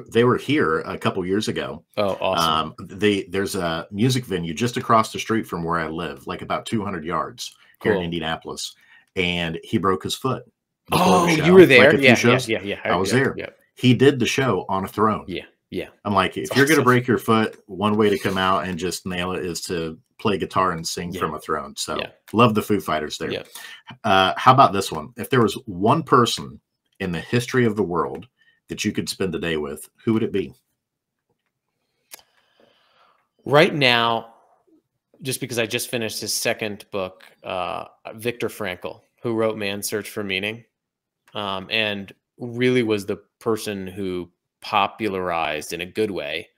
They were here a couple years ago. Oh, awesome. There's a music venue just across the street from where I live, like about 200 yards here in Indianapolis. And he broke his foot. Oh, you were there? Like yeah. I was there. Yeah. He did the show on a throne. Yeah. I'm like, if you're going to break your foot, one way to come out and just nail it is to play guitar and sing from a throne. So love the Foo Fighters there. Yeah. How about this one? If there was one person in the history of the world that you could spend the day with, who would it be? Right now, just because I just finished his second book, Viktor Frankl, who wrote Man's Search for Meaning, and really was the person who popularized in a good way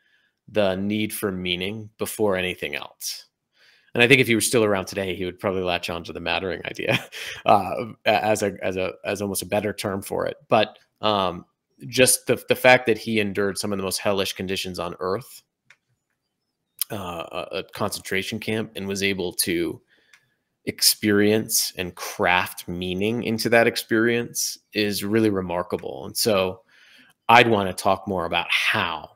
the need for meaning before anything else. And I think if he were still around today, he would probably latch on to the mattering idea as almost a better term for it. But just the fact that he endured some of the most hellish conditions on earth, a concentration camp, and was able to experience and craft meaning into that experience is really remarkable. And so I'd want to talk more about how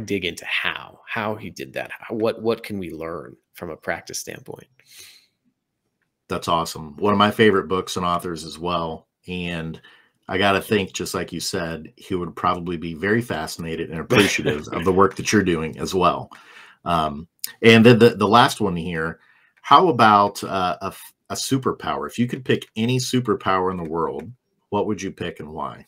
dig into how he did that. What can we learn from a practice standpoint? That's awesome. One of my favorite books and authors as well. And I got to think, just like you said, he would probably be very fascinated and appreciative of the work that you're doing as well. And then the last one here, how about a superpower? If you could pick any superpower in the world, what would you pick and why?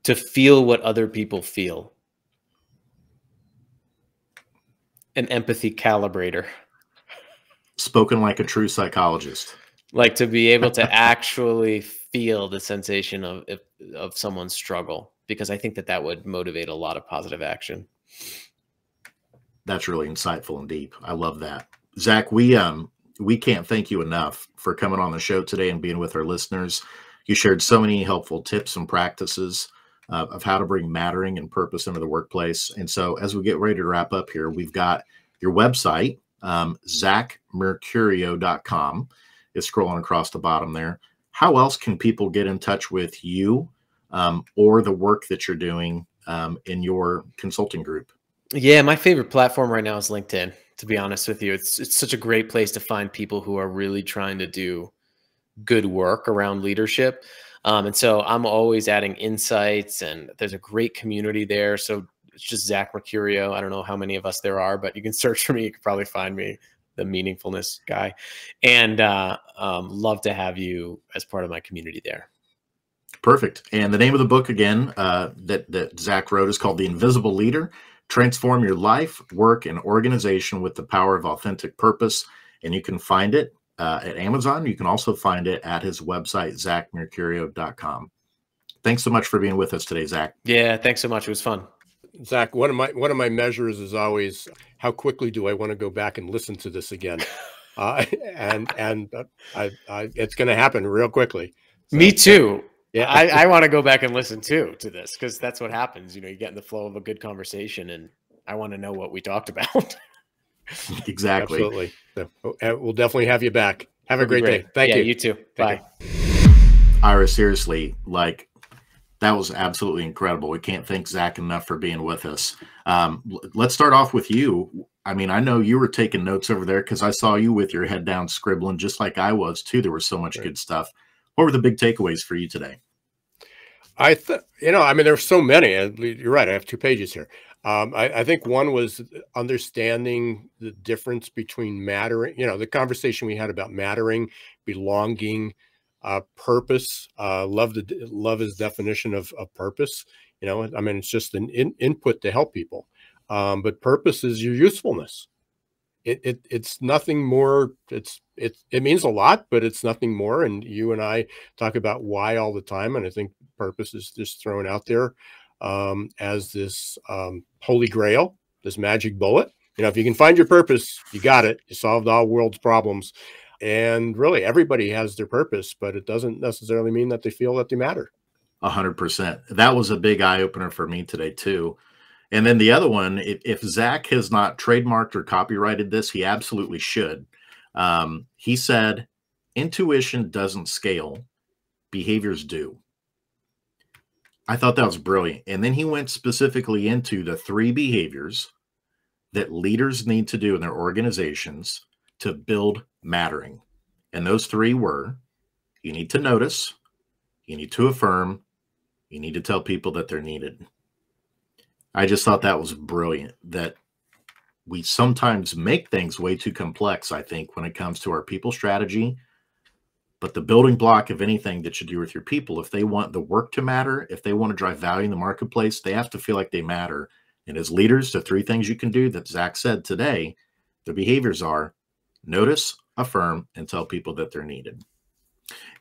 To feel what other people feel. An empathy calibrator. Spoken like a true psychologist. Like to be able to actually feel the sensation of someone's struggle, because I think that would motivate a lot of positive action. That's really insightful and deep. I love that. Zach, we can't thank you enough for coming on the show today and being with our listeners. You shared so many helpful tips and practices of how to bring mattering and purpose into the workplace. And so as we get ready to wrap up here, we've got your website, zachmercurio.com is scrolling across the bottom there. How else can people get in touch with you or the work that you're doing in your consulting group? Yeah, my favorite platform right now is LinkedIn, to be honest with you. It's such a great place to find people who are really trying to do good work around leadership. And so I'm always adding insights, and there's a great community there. So it's just Zach Mercurio. I don't know how many of us there are, but you can search for me. You can probably find me, the meaningfulness guy. And love to have you as part of my community there. Perfect. And the name of the book again that Zach wrote is called The Invisible Leader: Transform Your Life, Work, and Organization with the Power of Authentic Purpose. And you can find it at Amazon. You can also find it at his website, zachmercurio.com. Thanks so much for being with us today, Zach. Yeah, thanks so much. It was fun. Zach, one of my measures is always how quickly do I want to go back and listen to this again, and it's going to happen real quickly. So, me too. Yeah, I want to go back and listen too to this, because that's what happens. You get in the flow of a good conversation, and I want to know what we talked about. Exactly. Absolutely. So, we'll definitely have you back. Have a great day. Thank you. You too. Bye. Ira, seriously, that was absolutely incredible. We can't thank Zach enough for being with us. Let's start off with you. I mean, I know you were taking notes over there because I saw you with your head down scribbling, just like I was too. There was so much good stuff. What were the big takeaways for you today? I mean, there's so many. You're right. I have 2 pages here. I think one was understanding the difference between mattering, the conversation we had about mattering, belonging, purpose. Love his definition of purpose. I mean, it's just an input to help people. But purpose is your usefulness. It's nothing more. It means a lot, but it's nothing more. And you and I talk about why all the time. And I think purpose is just thrown out there as this holy grail, this magic bullet. If you can find your purpose, you got it. You solved all world's problems. And really, everybody has their purpose, but it doesn't necessarily mean that they feel that they matter. 100%. That was a big eye opener for me today too. And then the other one, if Zach has not trademarked or copyrighted this, he absolutely should. He said, intuition doesn't scale, behaviors do. I thought that was brilliant. And then he went specifically into the 3 behaviors that leaders need to do in their organizations to build mattering. And those 3 were: you need to notice, you need to affirm, you need to tell people that they're needed. I just thought that was brilliant, that we sometimes make things way too complex, I think, when it comes to our people strategy. But the building block of anything that you do with your people, if they want the work to matter, if they want to drive value in the marketplace, they have to feel like they matter. And as leaders, the 3 things you can do that Zach said today, the behaviors are: notice, affirm, and tell people that they're needed.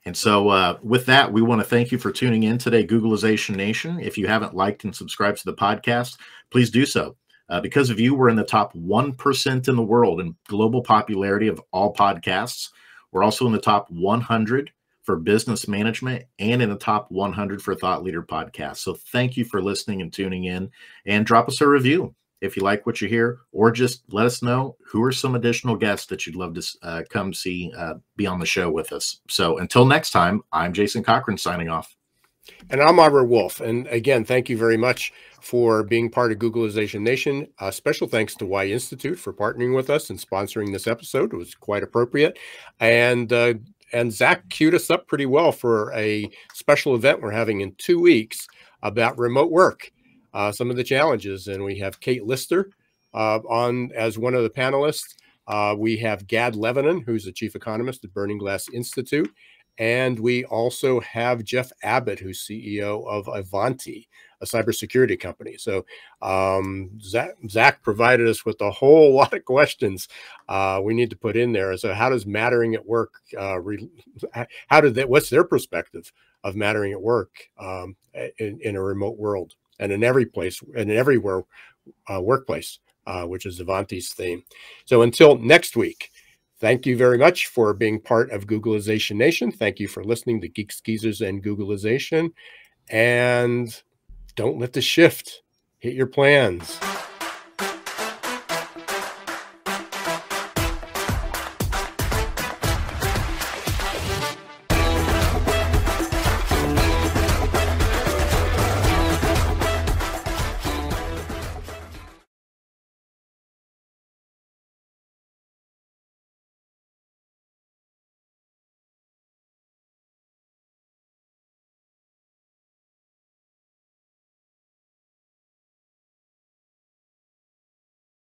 And so with that, we want to thank you for tuning in today, Googleization Nation. If you haven't liked and subscribed to the podcast, please do so. Because of you, we're in the top 1% in the world in global popularity of all podcasts. We're also in the top 100 for business management and in the top 100 for thought leader podcasts. So thank you for listening and tuning in, and drop us a review if you like what you hear, or just let us know who are some additional guests that you'd love to come see be on the show with us. So until next time, I'm Jason Cochran signing off. And I'm Ira Wolf. And again, thank you very much for being part of Googleization Nation. Special thanks to Y Institute for partnering with us and sponsoring this episode. It was quite appropriate. And Zach queued us up pretty well for a special event we're having in 2 weeks about remote work, some of the challenges. And we have Kate Lister on as one of the panelists. We have Gad Lebanon, who's the chief economist at Burning Glass Institute. And we also have Jeff Abbott, who's CEO of Ivanti, a cybersecurity company. So Zach provided us with a whole lot of questions we need to put in there. So how does mattering at work, what's their perspective of mattering at work in a remote world and in every place and in everywhere workplace, which is Ivanti's theme. So until next week, thank you very much for being part of Googleization Nation. Thank you for listening to Geeks, Geezers, and Googleization. And don't let the shift hit your plans.